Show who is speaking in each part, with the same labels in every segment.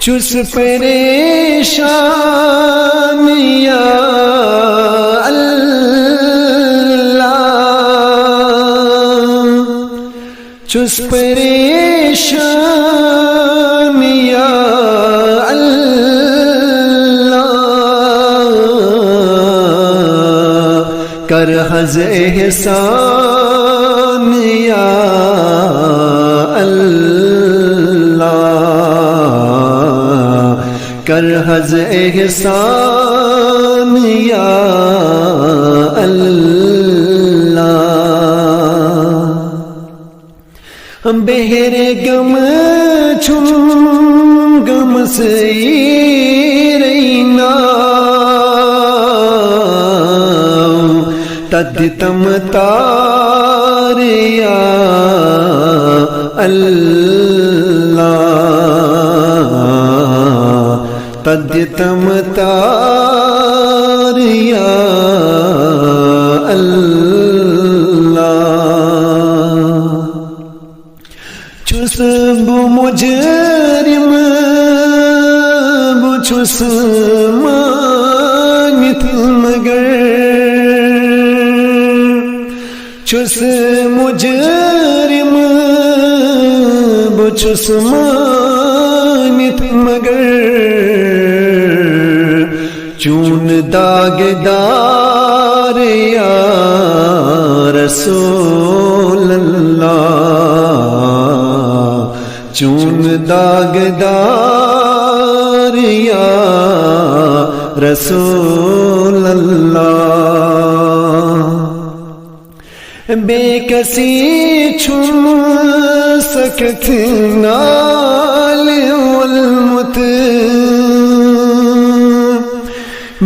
Speaker 1: چس پریشان یا اللہ، چس پریشان یا اللہ، کر حظ احسان یا کر حظ احسان یا اللہ، بہر غم چھم غم سے رینا تد تم تار یا اللہ، تد تم تار یا اللہ، چس بو مجرم بو چس مانت مگر، چس مجرم بو چس مانت مگر، چون داغدار یا رسول اللہ، چون داغدار یا رسول اللہ، بے کسی چھم سکت نال والمت،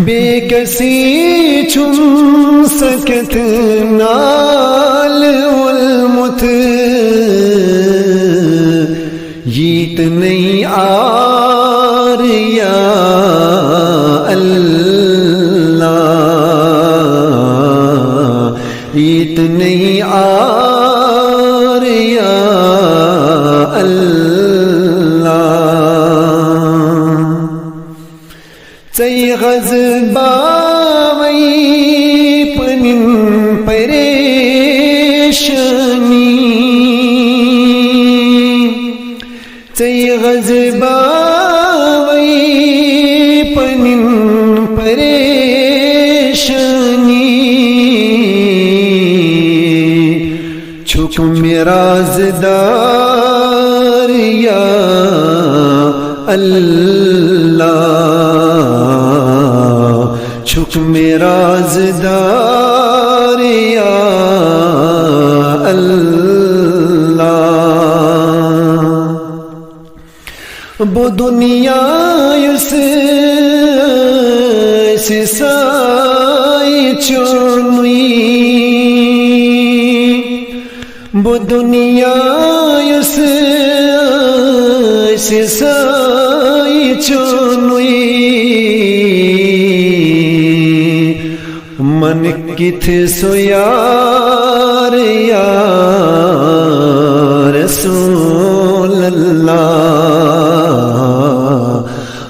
Speaker 1: بے کسی چھم سکت نال والمت، جیت نہیں آر یا اللہ، جیت نہیں آر یا اللہ، سی غضباوی پنن پریشانی، سی غضباوی پنن پریشانی، چھکم رازدار یا اللہ، چھکم رازدار یا اللہ، وہ دنیا سے سائی چونی، وہ دنیا سے سائی چونی، من کت سو یار یا رسول اللہ،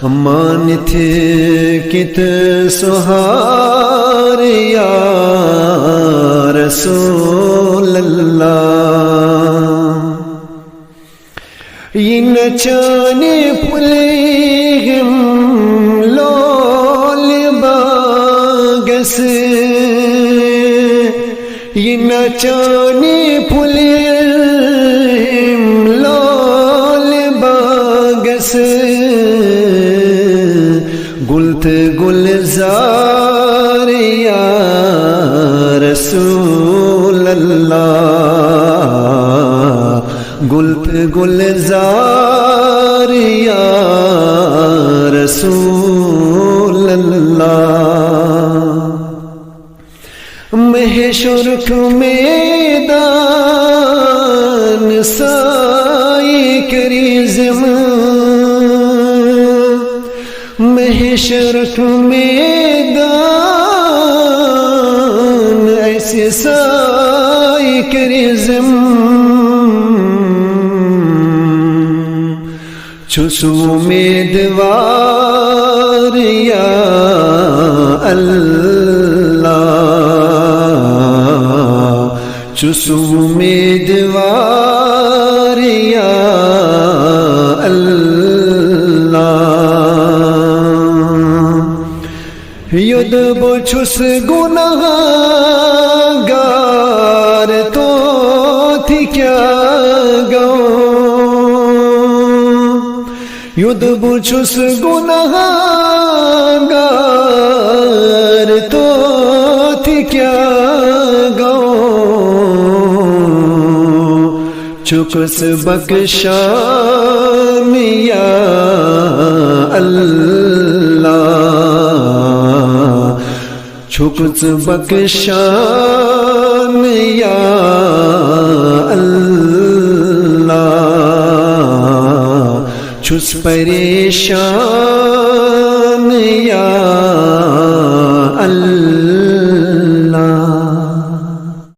Speaker 1: من تھے کت سہار یا رسول اللہ، یہ نچانے پھلے ہم لول باغس، یہ نچانے پھلے ہم لول باغس، گلت گلزار یا رسول اللہ، گلت گلزار یا رسول اللہ، محشر کو میدان سائی کری زمان، محشر کو میدان ایسے سائی کری زمان، چھس امیدوار یا اللہ، چھس امیدوار یا اللہ، ید بچھس گناہگار تو تھی کیا گو، ید بچھس گناہگار تو تھی کیا گو، چکس بخشان یا اللہ، چکس بخشان یا اللہ، چھس پریشان یا اللہ۔